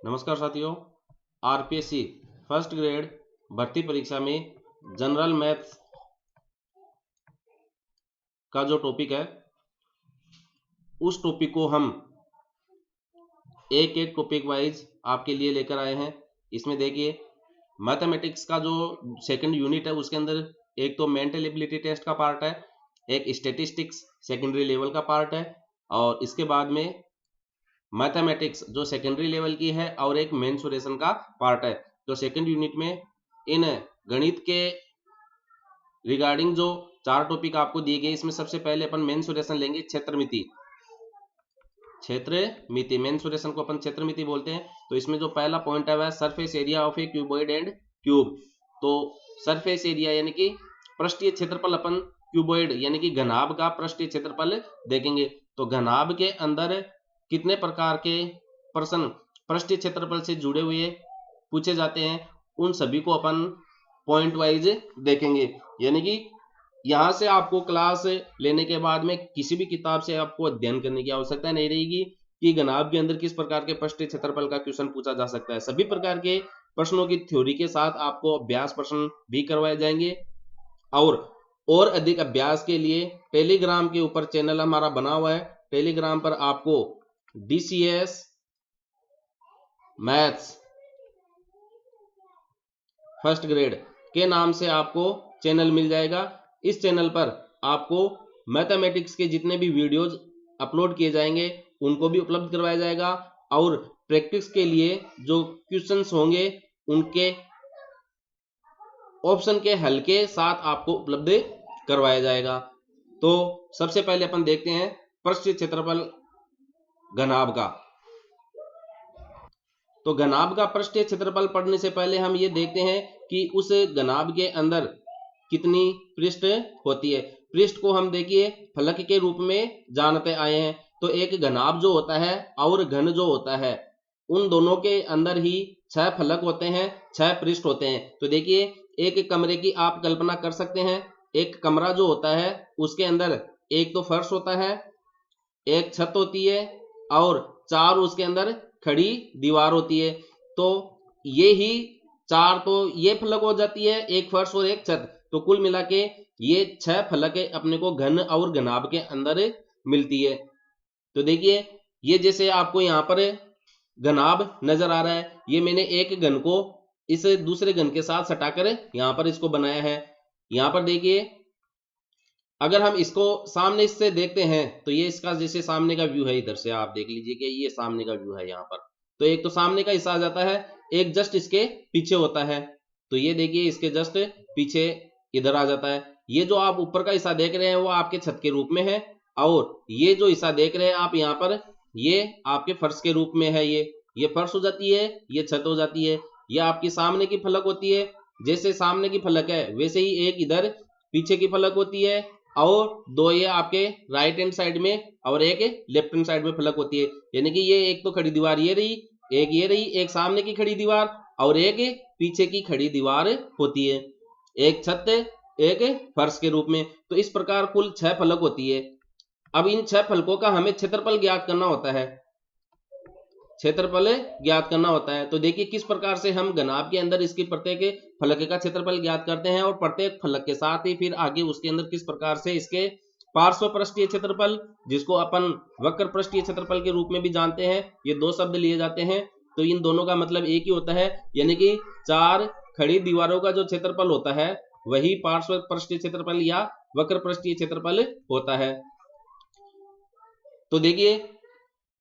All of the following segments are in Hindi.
नमस्कार साथियों, आरपीएससी फर्स्ट ग्रेड भर्ती परीक्षा में जनरल मैथ्स का जो टॉपिक है उस टॉपिक को हम एक एक टॉपिक वाइज आपके लिए लेकर आए हैं। इसमें देखिए, मैथमेटिक्स का जो सेकंड यूनिट है उसके अंदर एक तो मेंटल एबिलिटी टेस्ट का पार्ट है, एक स्टैटिस्टिक्स सेकेंडरी लेवल का पार्ट है और इसके बाद में मैथमेटिक्स जो सेकेंडरी लेवल की है और एक मेंसुरेशन का पार्ट है। तो सेकंड यूनिट में इन गणित के रिगार्डिंग जो 4 टॉपिक आपको दिए गए, इसमें सबसे पहले अपन मेंसुरेशन लेंगे। क्षेत्रमिति मेंसुरेशन को अपन क्षेत्रमिति बोलते हैं। तो इसमें जो पहला पॉइंट है वह surface area of A cuboid and cube. तो सरफेस एरिया यानी कि पृष्ठीय क्षेत्रफल अपन क्यूबॉइड यानी कि घनाभ का पृष्ठीय क्षेत्रफल देखेंगे। तो घनाभ के अंदर कितने प्रकार के प्रश्न पृष्ठीय क्षेत्रफल से जुड़े हुए पूछे जाते हैं, उन सभी को अपन पॉइंट वाइज देखेंगे। यानी कि यहां से आपको क्लास लेने के बाद में किसी भी किताब से आपको अध्ययन करने की आवश्यकता नहीं रहेगी कि घनाभ के अंदर किस प्रकार के पृष्ठीय क्षेत्रफल का क्वेश्चन पूछा जा सकता है। सभी प्रकार के प्रश्नों की थ्योरी के साथ आपको अभ्यास प्रश्न भी करवाए जाएंगे। और अधिक अभ्यास के लिए टेलीग्राम के ऊपर चैनल हमारा बना हुआ है। टेलीग्राम पर आपको DCS मैथ्स फर्स्ट ग्रेड के नाम से आपको चैनल मिल जाएगा। इस चैनल पर आपको मैथमेटिक्स के जितने भी वीडियोज अपलोड किए जाएंगे उनको भी उपलब्ध करवाया जाएगा और प्रैक्टिस के लिए जो क्वेश्चंस होंगे उनके ऑप्शन के हल के साथ आपको उपलब्ध करवाया जाएगा। तो सबसे पहले अपन देखते हैं पृष्ठीय क्षेत्रफल घनाभ का। तो घनाभ का पृष्ठीय क्षेत्रफल पढ़ने से पहले हम ये देखते हैं कि उस घनाभ के अंदर कितनी पृष्ठ होती है। पृष्ठ को हम देखिए फलक के रूप में जानते आए हैं। तो एक घनाभ जो होता है और घन जो होता है, उन दोनों के अंदर ही 6 फलक होते हैं, 6 पृष्ठ होते हैं। तो देखिए, एक कमरे की आप कल्पना कर सकते हैं। एक कमरा जो होता है उसके अंदर एक तो फर्श होता है, एक छत होती है और 4 उसके अंदर खड़ी दीवार होती है। तो ये ही 4 तो ये फलक हो जाती है, एक फर्श और एक छत। तो कुल मिला के ये 6 फलक अपने को घन और घनाभ के अंदर मिलती है। तो देखिए, ये जैसे आपको यहाँ पर घनाभ नजर आ रहा है, ये मैंने एक घन को इस दूसरे घन के साथ सटाकर यहाँ पर इसको बनाया है। यहाँ पर देखिए, अगर हम इसको सामने इससे देखते हैं तो ये इसका जैसे सामने का व्यू है, इधर से आप देख लीजिए कि ये सामने का व्यू है। यहाँ पर तो एक तो सामने का हिस्सा आ जाता है, एक जस्ट इसके पीछे होता है। तो ये देखिए, इसके जस्ट पीछे इधर आ जाता है। ये जो आप ऊपर का हिस्सा देख रहे हैं वो आपके छत के रूप में है और ये जो हिस्सा देख रहे हैं आप यहाँ पर, ये आपके फर्श के रूप में है। ये फर्श हो जाती है, ये छत हो जाती है। ये आपकी सामने की फलक होती है। जैसे सामने की फलक है वैसे ही एक इधर पीछे की फलक होती है और 2 ये आपके राइट हैंड साइड में और एक लेफ्ट हैंड साइड में फलक होती है। यानी कि ये एक तो खड़ी दीवार ये रही, एक ये रही, एक सामने की खड़ी दीवार और एक पीछे की खड़ी दीवार होती है, एक छत एक फर्श के रूप में। तो इस प्रकार कुल 6 फलक होती है। अब इन 6 फलकों का हमें क्षेत्रफल ज्ञात करना होता है। तो देखिए किस प्रकार से हम घनाभ के अंदर इसकी प्रत्येक फलक का क्षेत्रफल ज्ञात करते हैं और प्रत्येक फलक के साथ ही फिर आगे उसके अंदर किस प्रकार से इसके पार्श्व पृष्ठीय क्षेत्रफल, जिसको अपन वक्र पृष्ठीय क्षेत्रफल के रूप में भी जानते हैं, ये 2 शब्द लिए जाते हैं। तो इन दोनों का मतलब एक ही होता है, यानी कि 4 खड़ी दीवारों का जो क्षेत्रफल होता है वही पार्श्व पृष्ठीय क्षेत्रफल या वक्र पृष्ठीय क्षेत्रफल होता है। तो देखिए,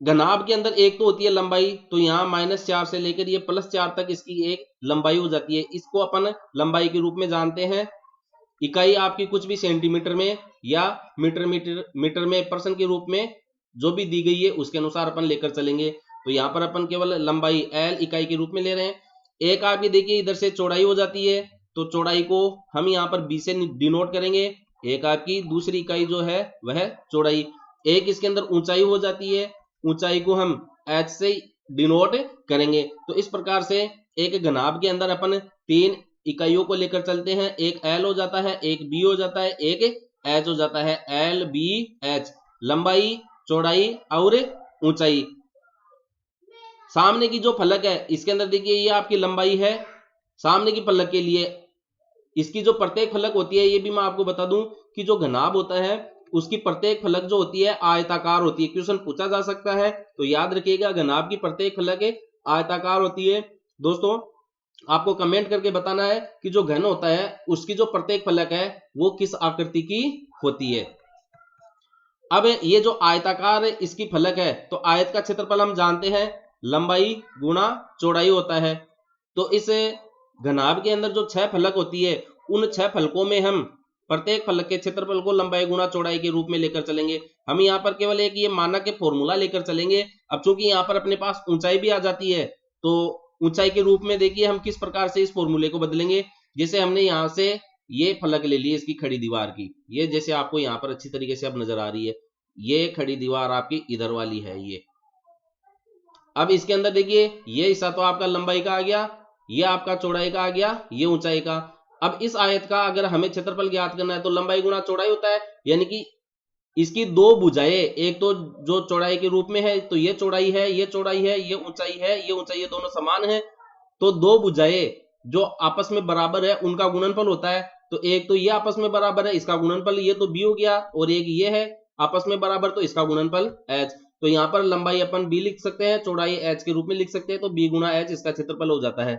घनाभ के अंदर एक तो होती है लंबाई, तो यहाँ -4 से लेकर ये +4 तक इसकी एक लंबाई हो जाती है। इसको अपन लंबाई के रूप में जानते हैं। इकाई आपकी कुछ भी सेंटीमीटर में या मीटर में पर्सन के रूप में जो भी दी गई है उसके अनुसार अपन लेकर चलेंगे। तो यहाँ पर अपन केवल लंबाई L इकाई के रूप में ले रहे हैं। एक आपकी देखिए इधर से चौड़ाई हो जाती है, तो चौड़ाई को हम यहाँ पर B से डिनोट करेंगे। एक आपकी दूसरी इकाई जो है वह चौड़ाई। एक इसके अंदर ऊंचाई हो जाती है, ऊंचाई को हम H से डिनोट करेंगे। तो इस प्रकार से एक घनाभ के अंदर अपन 3 इकाइयों को लेकर चलते हैं। एक L हो जाता है, एक B हो जाता है, एक H हो जाता है। L B H, लंबाई, चौड़ाई और ऊंचाई। सामने की जो फलक है इसके अंदर देखिए ये आपकी लंबाई है सामने की फलक के लिए। इसकी जो प्रत्येक फलक होती है ये भी मैं आपको बता दूं कि जो घनाभ होता है उसकी प्रत्येक फलक जो होती है आयताकार होती है। क्वेश्चन पूछा जा सकता है तो याद रखिएगा घनाभ की प्रत्येक फलक आयताकार होती है। दोस्तों आपको कमेंट करके बताना है कि जो घन होता है उसकी जो प्रत्येक फलक है वो किस आकृति की होती है। अब ये जो आयताकार इसकी फलक है तो आयत का क्षेत्रफल हम जानते हैं लंबाई गुणा चौड़ाई होता है। तो इस घनाभ के अंदर जो 6 फलक होती है उन 6 फलकों में हम प्रत्येक फलक के क्षेत्रफल को लंबाई गुणा चौड़ाई के रूप में लेकर चलेंगे। हम यहाँ पर केवल एक ये मानक फॉर्मूला लेकर चलेंगे। अब चूंकि यहाँ पर अपने पास ऊंचाई भी आ जाती है तो ऊंचाई के रूप में देखिए हम किस प्रकार से इस फॉर्मूले को बदलेंगे। जैसे हमने यहाँ से ये फलक ले ली इसकी खड़ी दीवार की, ये जैसे आपको यहाँ पर अच्छी तरीके से अब नजर आ रही है, ये खड़ी दीवार आपकी इधर वाली है ये। अब इसके अंदर देखिए ये हिस्सा तो आपका लंबाई का आ गया, ये आपका चौड़ाई का आ गया, ये ऊंचाई का। अब इस आयत का अगर हमें क्षेत्रफल ज्ञात करना है तो लंबाई गुणा चौड़ाई होता है, यानी कि इसकी दो भुजाएं, एक तो जो चौड़ाई के रूप में है तो ये चौड़ाई है, ये चौड़ाई है, ये ऊंचाई है, ये ऊंचाई, ये दोनों समान है। तो दो भुजाएं जो आपस में बराबर है उनका गुणनफल होता है। तो एक तो ये आपस में बराबर है इसका गुणनफल ये तो b हो गया, और एक ये है आपस में बराबर तो इसका गुणनफल h। तो यहाँ पर लंबाई अपन b लिख सकते हैं, चौड़ाई h के रूप में लिख सकते हैं, तो b गुणा h इसका क्षेत्रफल हो जाता है।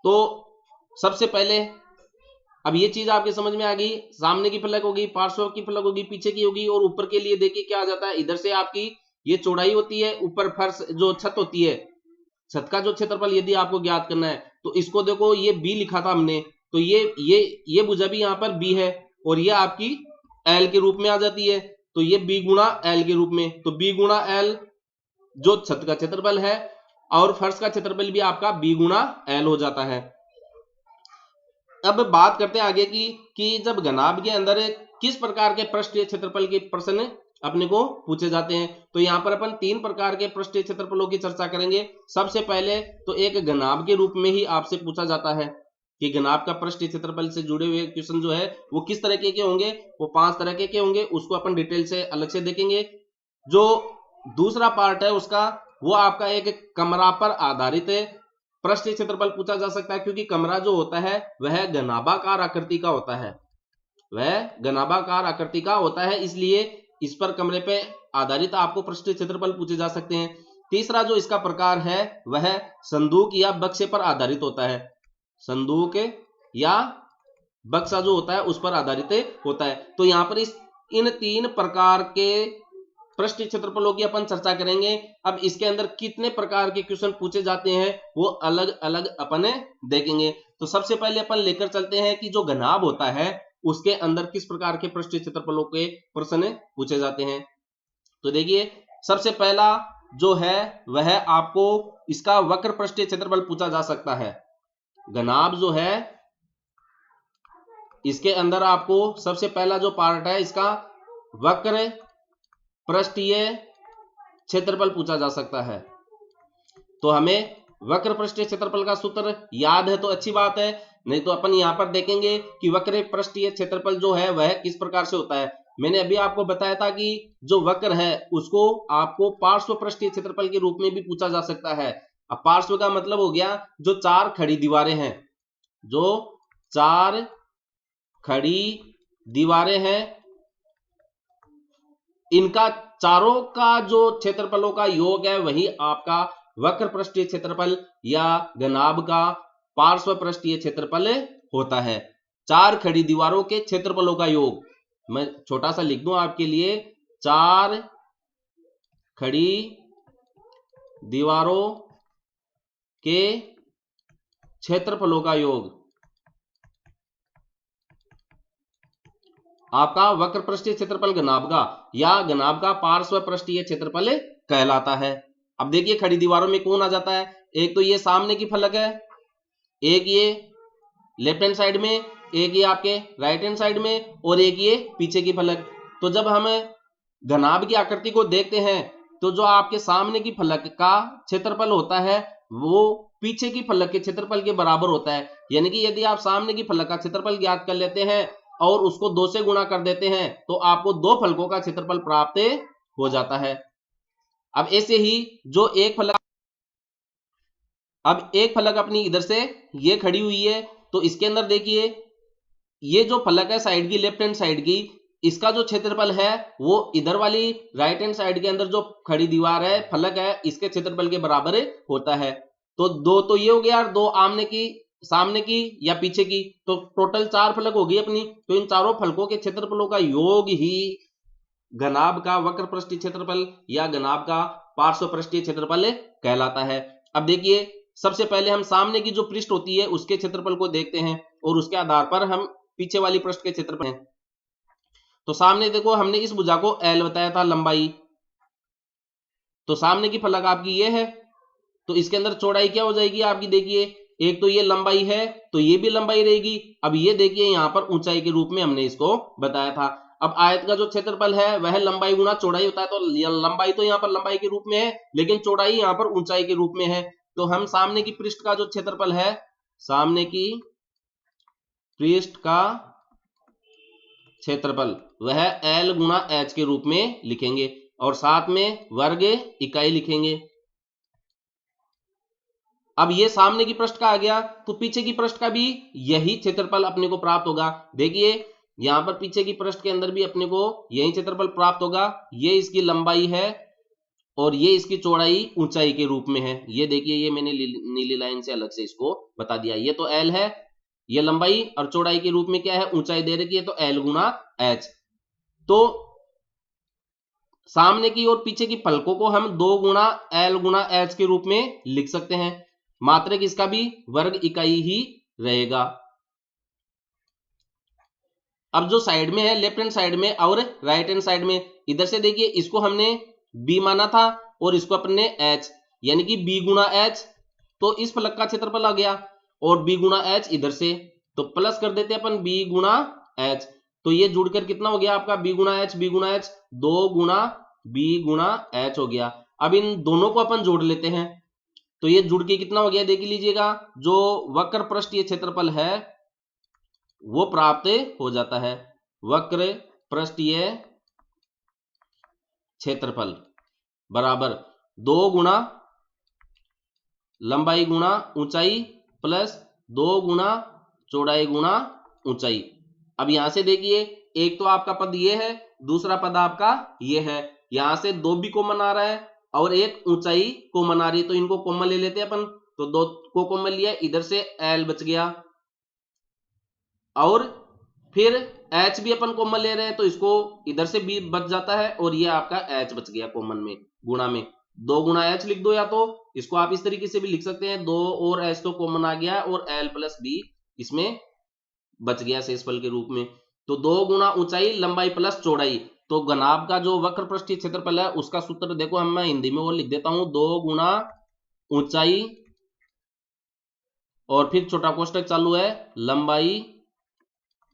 तो सबसे पहले अब ये चीज आपके समझ में आ गई, सामने की फलक होगी, पार्श्व की फलक होगी, पीछे की होगी, और ऊपर के लिए देखिए क्या आ जाता है, इधर से आपकी ये चौड़ाई होती है, ऊपर फर्श जो छत होती है, छत का जो क्षेत्रफल यदि आपको ज्ञात करना है तो इसको देखो ये b लिखा था हमने, तो ये भुजा भी यहाँ पर b है और ये आपकी l के रूप में आ जाती है, तो ये b गुणा l के रूप में, तो b गुणा l जो छत का क्षेत्रफल है और फर्श का क्षेत्रफल भी आपका b गुणा l हो जाता है। अब बात करते हैं आगे की कि जब घनाभ के अंदर किस प्रकार के पृष्ठीय क्षेत्रफल के प्रश्न अपने को पूछे जाते हैं, तो यहाँ पर अपन 3 प्रकार के पृष्ठीय क्षेत्रफलों की चर्चा करेंगे। सबसे पहले तो एक घनाभ के रूप में ही आपसे पूछा जाता है कि घनाभ का पृष्ठीय क्षेत्रफल से जुड़े हुए क्वेश्चन जो है वो किस तरह के होंगे, वो 5 तरह के होंगे, उसको अपन डिटेल से अलग से देखेंगे। जो दूसरा पार्ट है उसका वो आपका एक कमरा पर आधारित पृष्ठीय क्षेत्रफल पूछा जा सकता है, क्योंकि कमरा जो होता है वह घनाभाकार आकृति का होता है, वह घनाभाकार आकृति का होता है, इसलिए इस पर कमरे पे आधारित आपको पृष्ठीय क्षेत्रफल पूछे जा सकते हैं। तीसरा जो इसका प्रकार है वह संदूक या बक्से पर आधारित होता है, संदूक या बक्सा जो होता है उस पर आधारित होता है। तो यहाँ पर इन 3 प्रकार के पृष्ठीय क्षेत्रफलों की अपन चर्चा करेंगे। अब इसके अंदर कितने प्रकार के क्वेश्चन पूछे जाते हैं वो अलग अलग अपन देखेंगे। तो सबसे पहले अपन लेकर चलते हैं कि जो घनाभ होता है उसके अंदर किस प्रकार के पृष्ठीय क्षेत्रफलों के प्रश्न पूछे जाते हैं। तो देखिए सबसे पहला जो है वह आपको इसका वक्र पृष्ठीय क्षेत्रफल पूछा जा सकता है। घनाभ जो है इसके अंदर आपको सबसे पहला जो पार्ट है इसका वक्र पृष्ठीय क्षेत्रफल पूछा जा सकता है। तो हमें वक्र पृष्ठीय क्षेत्रफल का सूत्र याद है तो अच्छी बात है, नहीं तो अपन यहां पर देखेंगे कि वक्र पृष्ठीय क्षेत्रफल जो है वह किस प्रकार से होता है। मैंने अभी आपको बताया था कि जो वक्र है उसको आपको पार्श्व पृष्ठीय क्षेत्रफल के रूप में भी पूछा जा सकता है। अब पार्श्व का मतलब हो गया जो 4 खड़ी दीवारें हैं, जो 4 खड़ी दीवारें हैं इनका चारों का जो क्षेत्रफलों का योग है वही आपका वक्र पृष्ठीय क्षेत्रफल या घनाभ का पार्श्व पृष्ठीय क्षेत्रफल होता है। 4 खड़ी दीवारों के क्षेत्रफलों का योग, मैं छोटा सा लिख दूं आपके लिए, 4 खड़ी दीवारों के क्षेत्रफलों का योग आपका वक्र पृष्ठीय क्षेत्रफल घनाभ का या घनाभ का पार्श्व पृष्ठीय क्षेत्रफल कहलाता है। अब देखिए खड़ी दीवारों में कौन आ जाता है, एक तो ये सामने की फलक है, एक ये लेफ्ट हैंड साइड में, एक ये आपके राइट हैंड साइड में, और एक ये पीछे की फलक। तो जब हम घनाभ की आकृति को देखते हैं तो जो आपके सामने की फलक का क्षेत्रफल होता है वो पीछे की फलक के क्षेत्रफल के बराबर होता है। यानी कि यदि आप सामने की फलक का क्षेत्रफल ज्ञात कर लेते हैं और उसको 2 से गुणा कर देते हैं तो आपको 2 फलकों का क्षेत्रफल प्राप्त हो जाता है। अब ऐसे ही जो एक फलक, अब एक फलक अपनी इधर से ये खड़ी हुई है, तो इसके अंदर देखिए ये जो फलक है साइड की, लेफ्ट हैंड साइड की, इसका जो क्षेत्रफल है वो इधर वाली राइट हैंड साइड के अंदर जो खड़ी दीवार है, फलक है, इसके क्षेत्रफल के बराबर होता है। तो दो तो ये हो गया, और दो आमने की, सामने की या पीछे की, तो टोटल 4 फलक होगी अपनी। तो इन चारों फलकों के क्षेत्रफलों का योग ही घनाभ का वक्र पृष्ठीय क्षेत्रफल या घनाभ का पार्श्व पृष्ठीय क्षेत्रफल कहलाता है। अब देखिए सबसे पहले हम सामने की जो पृष्ठ होती है उसके क्षेत्रफल को देखते हैं, और उसके आधार पर हम पीछे वाली पृष्ठ के क्षेत्रफल हैं। तो सामने देखो हमने इस भुजा को L बताया था लंबाई, तो सामने की फलक आपकी ये है, तो इसके अंदर चौड़ाई क्या हो जाएगी आपकी, देखिए एक तो ये लंबाई है तो ये भी लंबाई रहेगी। अब ये देखिए यहां पर ऊंचाई के रूप में हमने इसको बताया था। अब आयत का जो क्षेत्रफल है वह लंबाई गुना चौड़ाई होता है, तो लंबाई तो यहाँ पर लंबाई के रूप में है, लेकिन चौड़ाई यहाँ पर ऊंचाई के रूप में है। तो हम सामने की पृष्ठ का जो क्षेत्रफल है, सामने की पृष्ठ का क्षेत्रफल वह L गुना H के रूप में लिखेंगे, और साथ में वर्ग इकाई लिखेंगे। अब ये सामने की पृष्ठ का आ गया, तो पीछे की पृष्ठ का भी यही क्षेत्रफल अपने को प्राप्त होगा। देखिए यहां पर पीछे की पृष्ठ के अंदर भी अपने को यही क्षेत्रफल प्राप्त होगा। ये इसकी लंबाई है और ये इसकी चौड़ाई ऊंचाई के रूप में है। ये देखिए ये मैंने नीली लाइन से अलग से इसको बता दिया। ये तो L है, ये लंबाई, और चौड़ाई के रूप में क्या है, ऊंचाई दे रखी है, तो L गुना H। तो सामने की और पीछे की फलकों को हम 2 गुना L गुना H के रूप में लिख सकते हैं। मात्रक इसका भी वर्ग इकाई ही रहेगा। अब जो साइड में है, लेफ्ट हैंड साइड में और राइट हैंड साइड में, इधर से देखिए इसको हमने B माना था और इसको अपन ने H, यानी कि B गुना H, तो इस फलक का क्षेत्रफल आ गया, और B गुना H इधर से, तो प्लस कर देते हैं अपन B गुना H। तो ये जुड़कर कितना हो गया आपका B गुना H, B गुना H, 2 गुना B गुना H हो गया। अब इन दोनों को अपन जोड़ लेते हैं, तो ये जुड़ के कितना हो गया देख लीजिएगा, जो वक्र पृष्ठीय क्षेत्रफल है वो प्राप्त हो जाता है। वक्र पृष्ठीय क्षेत्रफल बराबर 2 गुना लंबाई गुना ऊंचाई प्लस 2 गुना चौड़ाई गुना ऊंचाई। अब यहां से देखिए एक तो आपका पद ये है, दूसरा पद आपका ये है, यहां से 2 भी कॉमन आ रहा है और एक ऊंचाई कॉमन आ रही है, तो इनको कॉमन ले लेते हैं अपन। तो 2 को कॉमन लिया, इधर से L बच गया, और फिर H भी अपन कॉमन ले रहे हैं, तो इसको इधर से B बच जाता है, और ये आपका H बच गया कॉमन में, गुणा में 2 गुना H लिख दो, या तो इसको आप इस तरीके से भी लिख सकते हैं, 2 और H तो कॉमन आ गया, और L प्लस B इसमें बच गया शेषफल के रूप में। तो 2 गुना ऊंचाई लंबाई प्लस चौड़ाई, तो घनाभ का जो वक्र पृष्ठीय क्षेत्रफल है उसका सूत्र देखो, हम मैं हिंदी में वो लिख देता हूं, 2 गुना ऊंचाई और फिर छोटा कोष्टक चालू है लंबाई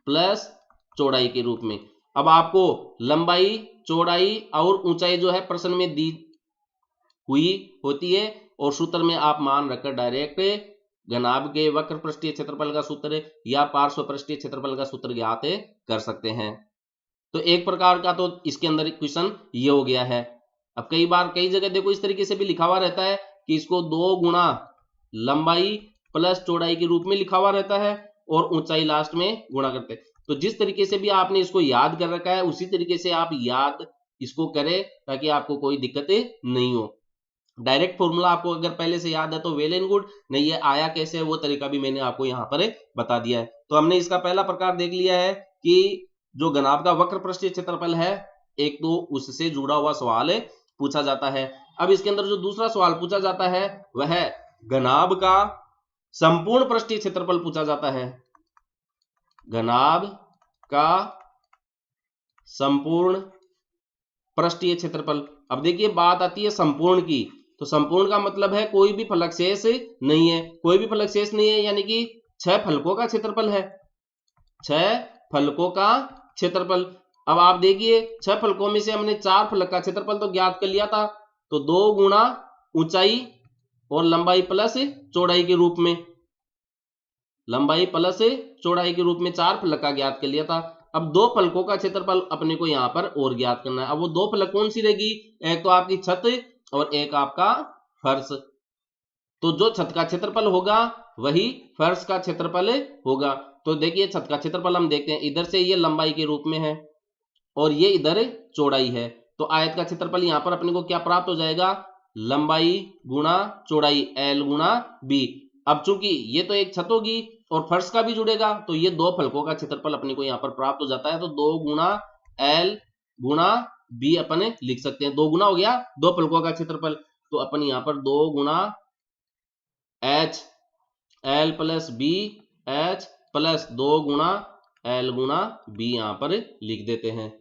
प्लस चौड़ाई के रूप में। अब आपको लंबाई, चौड़ाई और ऊंचाई जो है प्रश्न में दी हुई होती है, और सूत्र में आप मान रखकर डायरेक्ट घनाभ के वक्र पृष्ठीय क्षेत्रफल का सूत्र या पार्श्व पृष्ठीय क्षेत्रफल का सूत्र ज्ञात कर सकते हैं। तो एक प्रकार का तो इसके अंदर क्वेश्चन ये हो गया है। अब कई बार कई जगह देखो इस तरीके से भी लिखा हुआ रहता है कि इसको 2 गुना लंबाई प्लस चौड़ाई के रूप में लिखा हुआ रहता है, और ऊंचाई लास्ट में गुणा करते हैं। तो जिस तरीके से भी आपने इसको याद कर रखा है उसी तरीके से आप याद इसको करें, ताकि आपको कोई दिक्कत नहीं हो। डायरेक्ट फॉर्मूला आपको अगर पहले से याद है तो वेल एंड गुड, नहीं ये आया कैसे है वो तरीका भी मैंने आपको यहाँ पर बता दिया है। तो हमने इसका पहला प्रकार देख लिया है कि जो घनाभ का वक्र पृष्ठीय क्षेत्रफल है, एक तो उससे जुड़ा हुआ सवाल पूछा जाता है। अब इसके अंदर जो दूसरा सवाल पूछा जाता है वह घनाभ का संपूर्ण पृष्ठीय क्षेत्रफल पूछा जाता है। घनाभ का संपूर्ण पृष्ठीय क्षेत्रफल। अब देखिए बात आती है संपूर्ण की, तो संपूर्ण का मतलब है कोई भी फलक शेष नहीं है, कोई भी फलक शेष नहीं है, यानी कि 6 फलकों का क्षेत्रफल है, 6 फलकों का क्षेत्रफल। अब आप देखिए 6 फलकों में से हमने 4 फलक का क्षेत्रफल तो ज्ञात कर लिया था, तो 2 गुना ऊंचाई और लंबाई प्लस चौड़ाई के रूप में, लंबाई प्लस चौड़ाई के रूप में 4 फलक का ज्ञात कर लिया था। अब 2 फलकों का क्षेत्रफल अपने को यहां पर और ज्ञात करना है। अब वो 2 फलक कौन सी रहेगी, एक तो आपकी छत और एक आपका फर्श। तो जो छत का क्षेत्रफल होगा वही फर्श का क्षेत्रफल होगा। तो देखिए छत का क्षेत्रफल हम देखते हैं, इधर से ये लंबाई के रूप में है और ये इधर चौड़ाई है। तो आयत का क्षेत्रफल यहां पर अपने को क्या प्राप्त हो जाएगा, लंबाई गुणा चौड़ाई L गुणा B। अब चूंकि ये तो एक छत होगी और फर्श का भी जुड़ेगा, तो ये दो फलकों का क्षेत्रफल अपने को यहाँ पर प्राप्त हो जाता है। तो 2 गुणा L गुणा B अपन लिख सकते हैं। 2 गुना हो गया दो फलकों का क्षेत्रफल, तो अपन यहाँ पर 2 गुणा H L plus B H plus 2 गुणा L गुणा B यहाँ पर लिख देते हैं।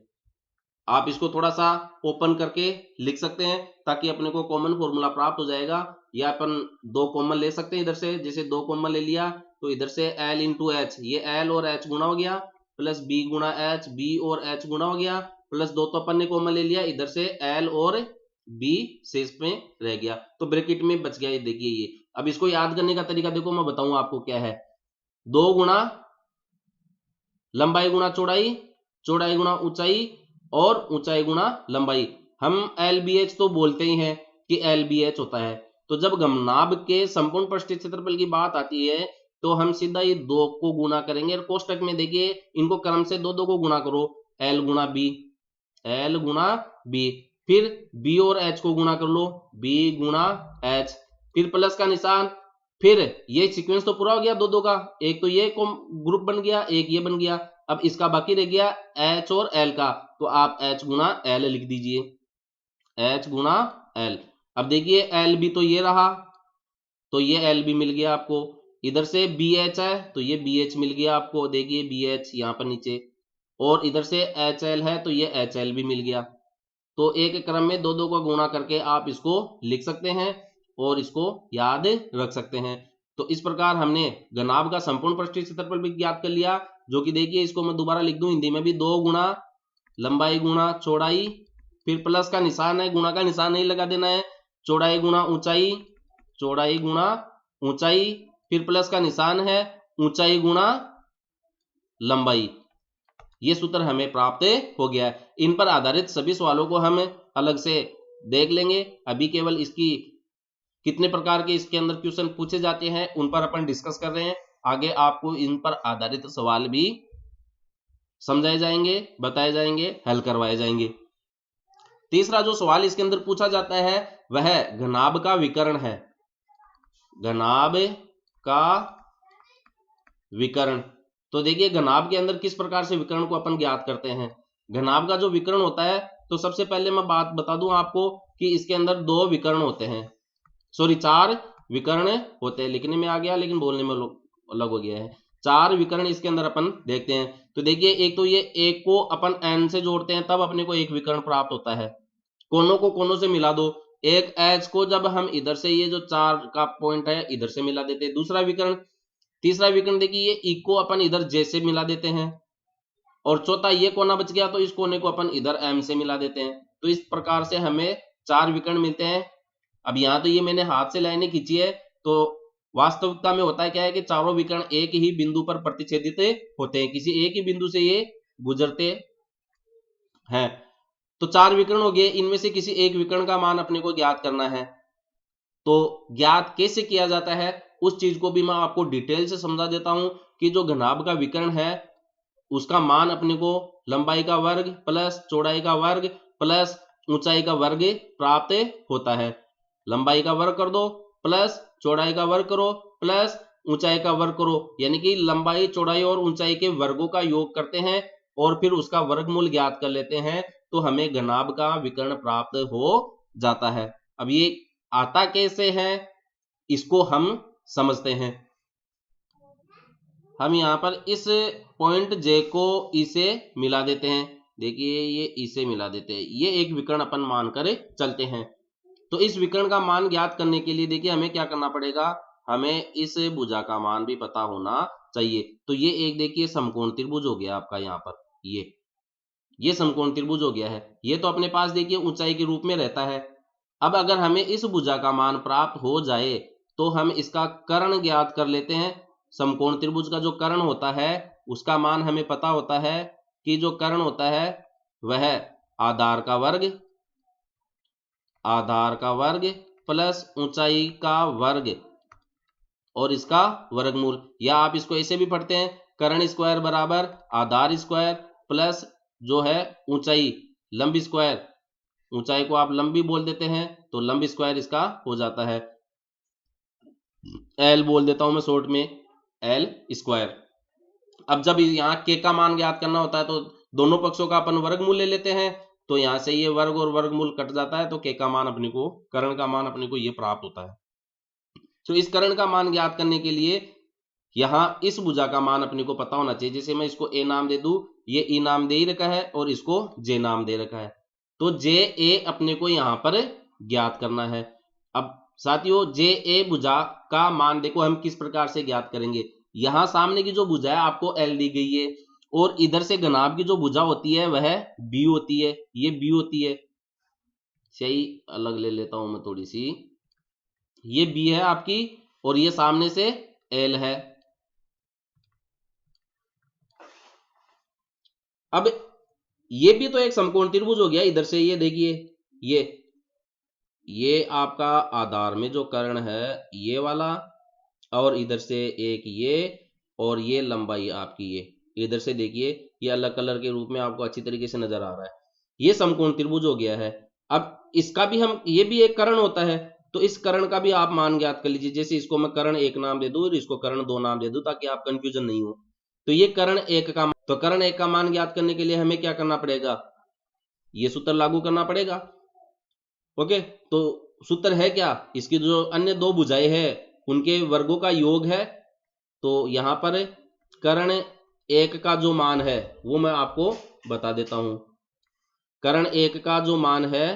आप इसको थोड़ा सा ओपन करके लिख सकते हैं ताकि अपने को कॉमन फॉर्मूला प्राप्त हो जाएगा। या अपन 2 कॉमन ले सकते हैं इधर से, जैसे 2 कॉमन ले लिया तो इधर से L इंटू एच, ये L और H गुणा हो गया, प्लस B गुणा H, B और H गुणा हो गया, प्लस 2 तो अपन ने कॉमन ले लिया, इधर से L और B शेष में रह गया, तो ब्रैकेट में बच गया। ये देखिए ये। अब इसको याद करने का तरीका देखो, मैं बताऊं आपको क्या है। 2 गुणा लंबाई गुणा चौड़ाई, चौड़ाई गुणा ऊंचाई और ऊंचाई गुणा लंबाई। हम LBH तो बोलते ही हैं कि LBH होता है। तो जब घनाभ के संपूर्ण पृष्ठीय क्षेत्रफल की बात आती है तो हम सीधा ये 2 को गुणा करेंगे और कोष्टक में देखिए इनको क्रम से 2 को गुणा करो, L गुणा B, L गुणा B, फिर B और H को गुणा कर लो, B गुणा H, फिर प्लस का निशान, फिर ये सीक्वेंस तो पूरा हो गया 2 का, एक तो ये ग्रुप बन गया, एक ये बन गया। अब इसका बाकी रह गया H और L का, तो आप H गुणा L लिख दीजिए, H गुणा L। अब देखिए L भी तो ये रहा, तो ये L भी मिल गया आपको। इधर से BH है तो ये BH मिल गया आपको, देखिए BH यहाँ पर नीचे, और इधर से HL है तो ये HL भी मिल गया। तो एक क्रम में 2 को गुणा करके आप इसको लिख सकते हैं और इसको याद रख सकते हैं। तो इस प्रकार हमने घनाभ का संपूर्ण पृष्ठीय क्षेत्रफल भी ज्ञात कर लिया, जो कि देखिए इसको मैं दोबारा लिख दूं हिंदी में भी, 2 गुणा लंबाई गुणा चौड़ाई, फिर प्लस का निशान है, गुणा का निशान नहीं लगा देना है, चौड़ाई गुणा ऊंचाई, चौड़ाई गुणा ऊंचाई, फिर प्लस का निशान है, ऊंचाई गुणा लंबाई। ये सूत्र हमें प्राप्त हो गया है। इन पर आधारित सभी सवालों को हम अलग से देख लेंगे। अभी केवल इसकी कितने प्रकार के इसके अंदर क्वेश्चन पूछे जाते हैं उन पर अपन डिस्कस कर रहे हैं। आगे आपको इन पर आधारित सवाल भी समझाए जाएंगे, बताए जाएंगे, हल करवाए जाएंगे। तीसरा जो सवाल इसके अंदर पूछा जाता है वह घनाभ का विकर्ण है। घनाभ का विकर्ण। तो देखिए घनाभ के अंदर किस प्रकार से विकर्ण को अपन ज्ञात करते हैं। घनाभ का जो विकर्ण होता है, तो सबसे पहले मैं बात बता दूं आपको कि इसके अंदर 2 विकर्ण होते हैं, सॉरी 4 विकर्ण होते हैं। लिखने में आ गया लेकिन बोलने में अलग हो गया है। 4 विकर्ण इसके अंदर अपन देखते हैं। तो देखिए एक तो ये एक को अपन n से जोड़ते हैं तब अपने को एक विकर्ण प्राप्त होता है। कोनों को कोनों से मिला दो, एक H को जब हम इधर से ये जो 4 का पॉइंट है इधर से मिला देते हैं, दूसरा विकर्ण। तीसरा विकर्ण देखिए ये E को अपन इधर J से मिला देते हैं, और चौथा ये कोना बच गया तो इस कोने को अपन इधर M से मिला देते हैं। तो इस प्रकार से हमें 4 विकर्ण मिलते हैं। अब यहाँ तो ये मैंने हाथ से लाइनें खींची है, तो वास्तविकता में होता है क्या है कि चारों विकर्ण एक ही बिंदु पर प्रतिच्छेदित होते हैं, किसी एक ही बिंदु से ये गुजरते हैं। तो 4 विकर्ण हो गए, इनमें से किसी एक विकर्ण का मान अपने को ज्ञात करना है। तो ज्ञात कैसे किया जाता है उस चीज को भी मैं आपको डिटेल से समझा देता हूं कि जो घनाभ का विकर्ण है उसका मान अपने को लंबाई का वर्ग प्लस चौड़ाई का वर्ग प्लस ऊंचाई का वर्ग प्राप्त होता है। लंबाई का वर्ग कर दो प्लस चौड़ाई का वर्ग करो प्लस ऊंचाई का वर्ग करो, यानी कि लंबाई चौड़ाई और ऊंचाई के वर्गों का योग करते हैं और फिर उसका वर्गमूल ज्ञात कर लेते हैं, तो हमें घनाभ का विकर्ण प्राप्त हो जाता है। अब ये आता कैसे है इसको हम समझते हैं। हम यहाँ पर इस पॉइंट J को E से मिला देते हैं, देखिए ये E से मिला देते हैं, ये एक विकर्ण अपन मानकर चलते हैं। तो इस विकर्ण का मान ज्ञात करने के लिए देखिए हमें क्या करना पड़ेगा, हमें इस भुजा का मान भी पता होना चाहिए। तो ये एक देखिए समकोण त्रिभुज हो गया आपका, यहाँ पर ये समकोण त्रिभुज हो गया है। ये तो अपने पास देखिए ऊंचाई के रूप में रहता है। अब अगर हमें इस भुजा का मान प्राप्त हो जाए तो हम इसका कर्ण ज्ञात कर लेते हैं। समकोण त्रिभुज का जो कर्ण होता है उसका मान हमें पता होता है कि जो कर्ण होता है वह आधार का वर्ग आधार का वर्ग प्लस ऊंचाई का वर्ग और इसका वर्गमूल, या आप इसको ऐसे भी पढ़ते हैं कर्ण स्क्वायर बराबर आधार स्क्वायर प्लस जो है ऊंचाई लंब स्क्वायर, ऊंचाई को आप लंबी बोल देते हैं तो लंब स्क्वायर इसका हो जाता है, एल बोल देता हूं मैं शॉर्ट में, एल स्क्वायर। अब जब यहाँ के का मान ज्ञात करना होता है तो दोनों पक्षों का अपन वर्गमूल ले लेते हैं, तो यहां से ये वर्ग और वर्गमूल कट जाता है, तो के का मान अपने को, कर्ण का मान अपने को ये प्राप्त होता है। तो इस कर्ण का मान ज्ञात करने के लिए यहां इस भुजा का मान अपने को पता होना चाहिए। जैसे मैं इसको ए नाम दे दूं, ये ई नाम दे ही रखा है और इसको जे नाम दे रखा है, तो जे ए अपने को यहां पर ज्ञात करना है। अब साथियों जे ए भुजा का मान देखो हम किस प्रकार से ज्ञात करेंगे। यहां सामने की जो भुजा है आपको एल दी गई है और इधर से घनाभ की जो भुजा होती है वह बी होती है, ये बी होती है, सही अलग ले लेता हूं मैं थोड़ी सी, ये बी है आपकी और ये सामने से एल है। अब ये भी तो एक समकोण त्रिभुज हो गया, इधर से ये देखिए, ये आपका आधार में जो कर्ण है ये वाला, और इधर से एक ये, और ये लंबाई आपकी ये, इधर से देखिए ये अलग कलर के रूप में आपको अच्छी तरीके से नजर आ रहा है, ये समकोण त्रिभुज हो गया है। अब इसका भी हम, ये भी एक कर्ण होता है, तो इस कर्ण का भी आप मान ज्ञात कर लीजिए। जैसे इसको मैं कर्ण एक नाम दे दूं और इसको कर्ण दो नाम दे दूं ताकि आप कंफ्यूजन नहीं हो। तो ये कर्ण एक का, तो कर्ण एक का मान ज्ञात करने के लिए हमें क्या करना पड़ेगा, ये सूत्र लागू करना पड़ेगा। ओके, तो सूत्र है क्या, इसकी जो अन्य दो भुजाएं हैं उनके वर्गों का योग है। तो यहां पर कर्ण एक का जो मान है वो मैं आपको बता देता हूं। कर्ण एक का जो मान है,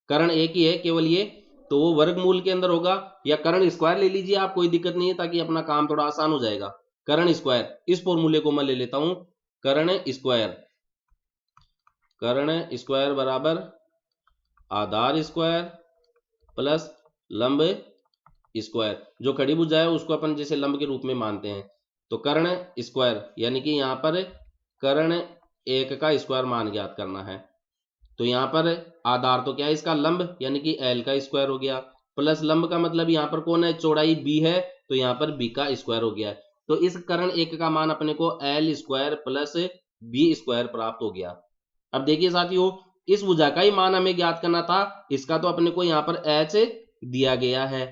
कर्ण एक ही है केवल ये, तो वो वर्गमूल के अंदर होगा, या कर्ण स्क्वायर ले लीजिए आप, कोई दिक्कत नहीं है, ताकि अपना काम थोड़ा आसान हो जाएगा। कर्ण स्क्वायर, इस फॉर्मूले को मैं ले लेता हूं, कर्ण स्क्वायर, कर्ण स्क्वायर बराबर आधार स्क्वायर प्लस लंब स्क्वायर, जो खड़ी भुजा है उसको अपन जैसे लंब के रूप में मानते हैं, तो कर्ण स्क्वायर यानी कि यहां पर कर्ण एक का स्क्वायर मान ज्ञात करना है। तो यहां पर आधार तो क्या है इसका, लंब, यानी कि एल का स्क्वायर हो गया, प्लस लंब का मतलब यहां पर कौन है, चौड़ाई बी है, तो यहां पर बी का स्क्वायर हो गया। तो इस कर्ण एक का मान अपने को L square plus B square प्राप्त हो गया। अब देखिए साथियों, इस भुजा का ही मान हमें ज्ञात करना था, इसका तो अपने को यहाँ पर एच दिया गया है।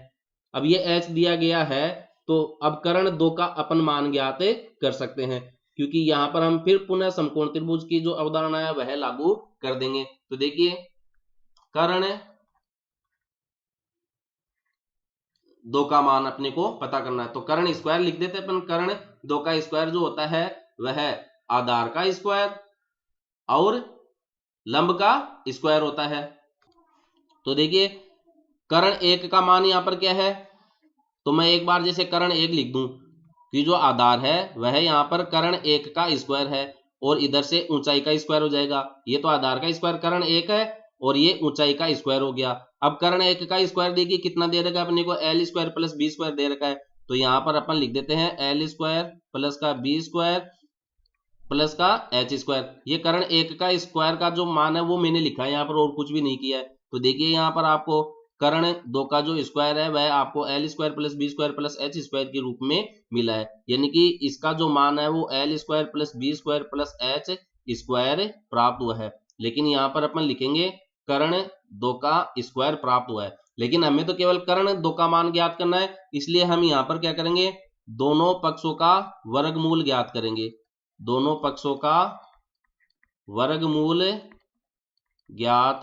अब ये एच दिया गया है, तो अब कर्ण दो का अपन मान ज्ञात कर सकते हैं, क्योंकि यहां पर हम फिर पुनः समकोण त्रिभुज की जो अवधारणा है वह लागू कर देंगे। तो देखिए कर्ण दो का मान अपने को पता करना है, तो कर्ण स्क्वायर लिख देते हैं अपन, कर्ण दो का स्क्वायर जो होता है वह आधार का स्क्वायर और लंब का स्क्वायर होता है। तो देखिए कर्ण एक का मान यहां पर क्या है, तो मैं एक बार जैसे कर्ण एक लिख दूं कि जो आधार है वह यहां पर कर्ण एक का स्क्वायर है और इधर से ऊंचाई का स्क्वायर हो जाएगा, ये तो आधार का स्क्वायर कर्ण एक है और ये ऊंचाई का स्क्वायर हो गया। अब कर्ण एक का स्क्वायर देखिए कितना दे रखा है अपने को, L square plus B square दे रखा है, तो यहां पर अपन लिख देते हैं एल स्क्वायर प्लस का बी स्क्वायर प्लस का एच स्क्वायर। ये कर्ण एक का स्क्वायर का जो मान है वो मैंने लिखा है यहाँ पर और कुछ भी नहीं किया है। तो देखिए यहाँ पर आपको कर्ण दो का जो स्क्वायर है वह आपको L square plus B square plus H square के रूप में मिला है, यानी कि इसका जो मान है वो L square plus B square plus H square प्राप्त हुआ है। लेकिन यहाँ पर अपन लिखेंगे कर्ण दो का स्क्वायर प्राप्त हुआ है, लेकिन हमें तो केवल कर्ण दो का मान ज्ञात करना है, इसलिए हम यहाँ पर क्या करेंगे, दोनों पक्षों का वर्गमूल ज्ञात करेंगे। दोनों पक्षों का वर्गमूल ज्ञात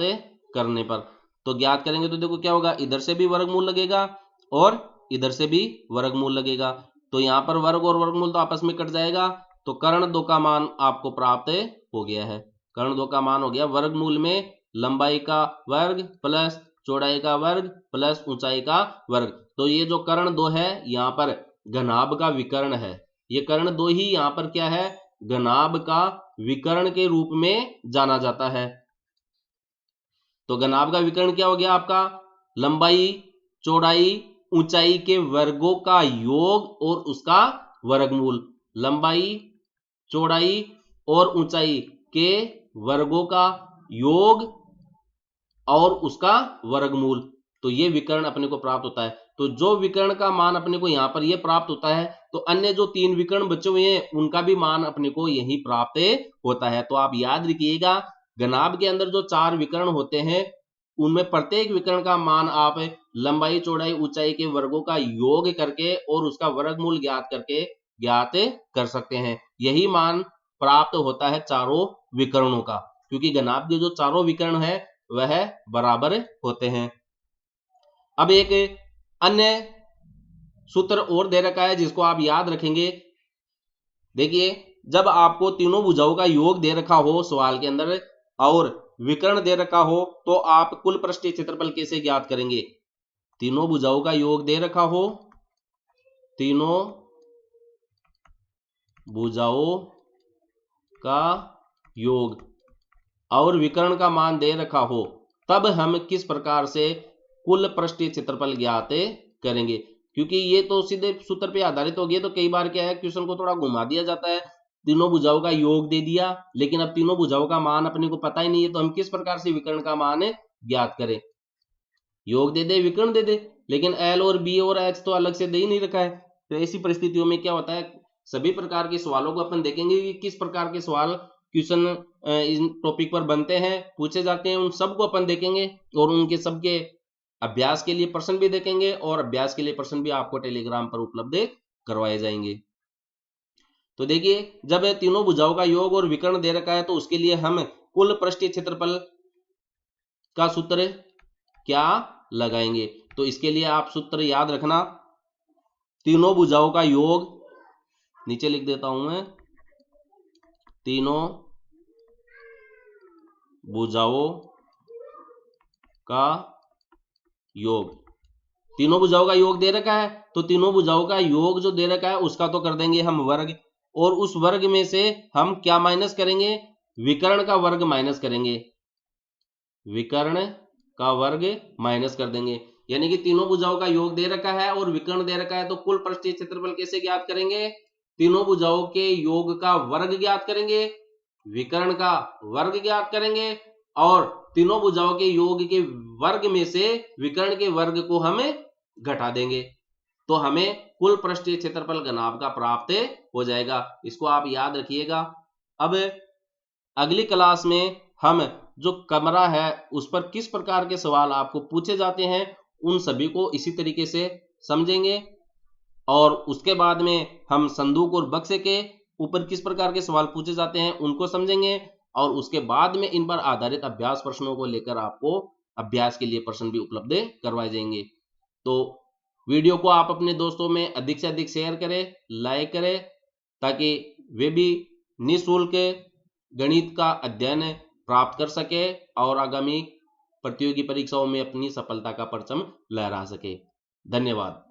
करने पर, तो ज्ञात करेंगे तो देखो क्या होगा, इधर से भी वर्गमूल लगेगा और इधर से भी वर्गमूल लगेगा, तो यहां पर वर्ग और वर्गमूल तो आपस में कट जाएगा, तो कर्ण दो का मान आपको प्राप्त हो गया है। कर्ण दो का मान हो गया वर्गमूल में लंबाई का वर्ग प्लस चौड़ाई का वर्ग प्लस ऊंचाई का वर्ग। तो ये जो कर्ण दो है यहाँ पर घनाभ का विकर्ण है, ये कर्ण दो ही यहाँ पर क्या है, घनाभ का विकर्ण के रूप में जाना जाता है। तो घनाभ का विकर्ण क्या हो गया आपका, लंबाई चौड़ाई ऊंचाई के वर्गों का योग और उसका वर्गमूल, लंबाई चौड़ाई और ऊंचाई के वर्गों का योग और उसका वर्गमूल। तो ये विकर्ण अपने को प्राप्त होता है। तो जो विकर्ण का मान अपने को यहाँ पर ये प्राप्त होता है, तो अन्य जो 3 विकर्ण बचे हुए हैं उनका भी मान अपने को यही प्राप्त होता है। तो आप याद रखिएगा, घनाभ के अंदर जो 4 विकर्ण होते हैं उनमें प्रत्येक विकर्ण का मान आप लंबाई, चौड़ाई, ऊंचाई के वर्गों का योग करके और उसका वर्गमूल ज्ञात करके ज्ञात कर सकते हैं। यही मान प्राप्त होता है चारों विकर्णों का, क्योंकि घनाभ के जो चारों विकर्ण है वह बराबर होते हैं। अब एक अन्य सूत्र और दे रखा है जिसको आप याद रखेंगे। देखिए, जब आपको तीनों भुजाओं का योग दे रखा हो सवाल के अंदर और विकर्ण दे रखा हो, तो आप कुल पृष्ठीय क्षेत्रफल कैसे ज्ञात करेंगे? तीनों भुजाओं का योग दे रखा हो, तीनों भुजाओं का योग और विकर्ण का मान दे रखा हो, तब हम किस प्रकार से कुल पृष्ठीय क्षेत्रफल ज्ञात करेंगे? क्योंकि ये तो सीधे सूत्र पे आधारित हो गया। तो कई बार क्या है, क्वेश्चन को थोड़ा घुमा दिया जाता है, तीनों भुजाओं का योग दे दिया, लेकिन अब तीनों भुजाओं का मान अपने को पता ही नहीं है, तो हम किस प्रकार से विकर्ण का मान ज्ञात करें? योग दे दे, विकर्ण दे दे, लेकिन एल और बी और एच तो अलग से दे ही नहीं रखा है। तो ऐसी परिस्थितियों में क्या होता है, सभी प्रकार के सवालों को अपन देखेंगे कि किस प्रकार के सवाल क्वेश्चन इस टॉपिक पर बनते हैं, पूछे जाते हैं, उन सबको अपन देखेंगे और उनके सबके अभ्यास के लिए प्रश्न भी देखेंगे और अभ्यास के लिए प्रश्न भी आपको टेलीग्राम पर उपलब्ध करवाए जाएंगे। तो देखिए, जब तीनों भुजाओं का योग और विकर्ण दे रखा है, तो उसके लिए हम कुल पृष्ठीय क्षेत्रफल का सूत्र क्या लगाएंगे? तो इसके लिए आप सूत्र याद रखना, तीनों भुजाओं का योग, नीचे लिख देता हूं मैं, तीनों भुजाओं का योग। तीनों भुजाओं का योग दे रखा है, तो तीनों भुजाओं का योग जो दे रखा है उसका तो कर देंगे हम वर्ग, और उस वर्ग में से हम क्या माइनस करेंगे? विकर्ण का वर्ग माइनस करेंगे, विकर्ण का वर्ग माइनस कर देंगे। यानी कि तीनों भुजाओं का योग दे रखा है और विकर्ण दे रखा है, तो कुल पृष्ठीय क्षेत्रफल कैसे ज्ञात करेंगे? तीनों भुजाओं के योग का वर्ग ज्ञात करेंगे, विकर्ण का वर्ग ज्ञात करेंगे और तीनों भुजाओं के योग के वर्ग में से विकर्ण के वर्ग को हम घटा देंगे, तो हमें कुल पृष्ठीय क्षेत्रफल घनाभ का प्राप्त हो जाएगा। इसको आप याद रखिएगा। अब अगली क्लास में हम जो कमरा है उस पर किस प्रकार के सवाल आपको पूछे जाते हैं उन सभी को इसी तरीके से समझेंगे, और उसके बाद में हम संदूक और बक्से के ऊपर किस प्रकार के सवाल पूछे जाते हैं उनको समझेंगे, और उसके बाद में इन पर आधारित अभ्यास प्रश्नों को लेकर आपको अभ्यास के लिए प्रश्न भी उपलब्ध करवाए जाएंगे। तो वीडियो को आप अपने दोस्तों में अधिक से अधिक शेयर करें, लाइक करें, ताकि वे भी निःशुल्क गणित का अध्ययन प्राप्त कर सके और आगामी प्रतियोगी परीक्षाओं में अपनी सफलता का परचम लहरा सके। धन्यवाद।